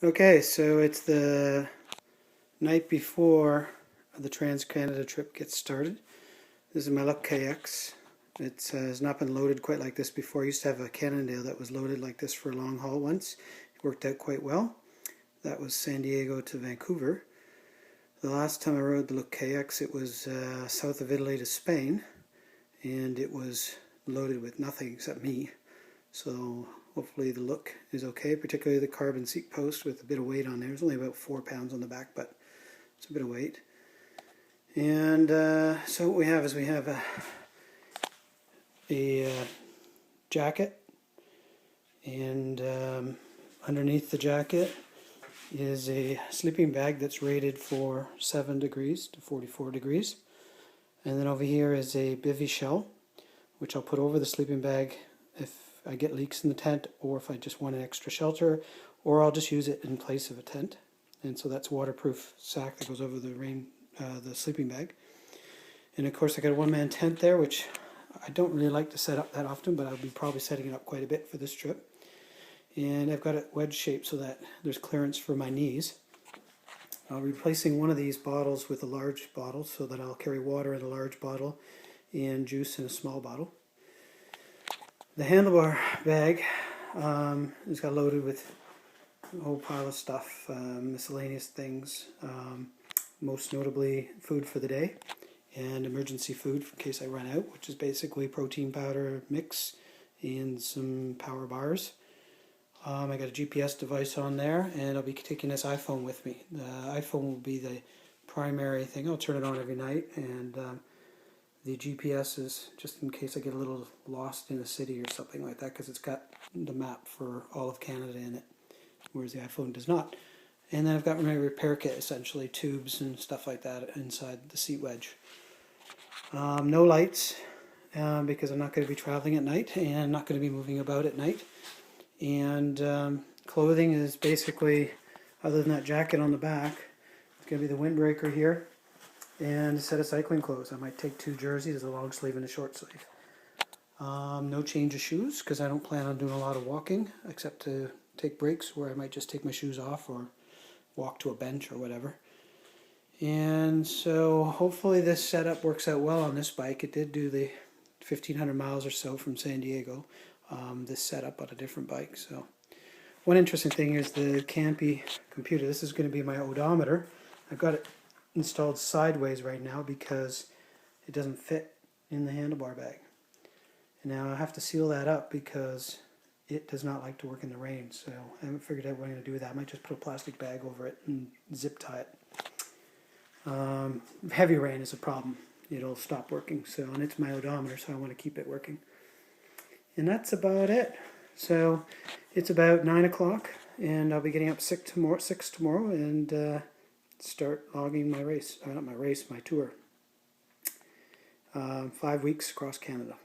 Okay, so it's the night before the Trans-Canada trip gets started. This is my Look KX. It has not been loaded quite like this before. I used to have a Cannondale that was loaded like this for a long haul once. It worked out quite well. That was San Diego to Vancouver. The last time I rode the Look KX, it was south of Italy to Spain, and it was loaded with nothing except me. So hopefully the look is okay, particularly the carbon seat post with a bit of weight on there. It's only about 4 pounds on the back, but it's a bit of weight. And so what we have is a jacket, and underneath the jacket is a sleeping bag that's rated for 7 degrees to 44 degrees. And then over here is a bivy shell, which I'll put over the sleeping bag if I get leaks in the tent, or if I just want an extra shelter, or I'll just use it in place of a tent. And so that's a waterproof sack that goes over the sleeping bag. And of course I got a one-man tent there, which I don't really like to set up that often, but I'll be probably setting it up quite a bit for this trip. And I've got it wedge shaped so that there's clearance for my knees. I'll be replacing one of these bottles with a large bottle so that I'll carry water in a large bottle and juice in a small bottle. The handlebar bag is got loaded with a whole pile of stuff, miscellaneous things, most notably food for the day and emergency food in case I run out, which is basically protein powder mix and some power bars. I got a GPS device on there, and I'll be taking this iPhone with me. The iPhone will be the primary thing. I'll turn it on every night, and the GPS is just in case I get a little lost in a city or something like that, because it's got the map for all of Canada in it, whereas the iPhone does not. And then I've got my repair kit, essentially, tubes and stuff like that inside the seat wedge. No lights, because I'm not going to be traveling at night and not going to be moving about at night. And clothing is basically, other than that jacket on the back, it's going to be the windbreaker here and a set of cycling clothes. I might take 2 jerseys, a long sleeve and a short sleeve. No change of shoes, because I don't plan on doing a lot of walking, except to take breaks where I might just take my shoes off or walk to a bench or whatever. And so hopefully this setup works out well on this bike. It did do the 1,500 miles or so from San Diego, this setup on a different bike. So one interesting thing is the Campy computer. This is going to be my odometer. I've got it installed sideways right now because it doesn't fit in the handlebar bag. And now I have to seal that up because it does not like to work in the rain. So I haven't figured out what I'm going to do with that. I might just put a plastic bag over it and zip tie it. Heavy rain is a problem. It'll stop working. So, and it's my odometer, so I want to keep it working. And that's about it. So it's about 9 o'clock, and I'll be getting up 6 tomorrow and start logging my race. Not my race, my tour. 5 weeks across Canada.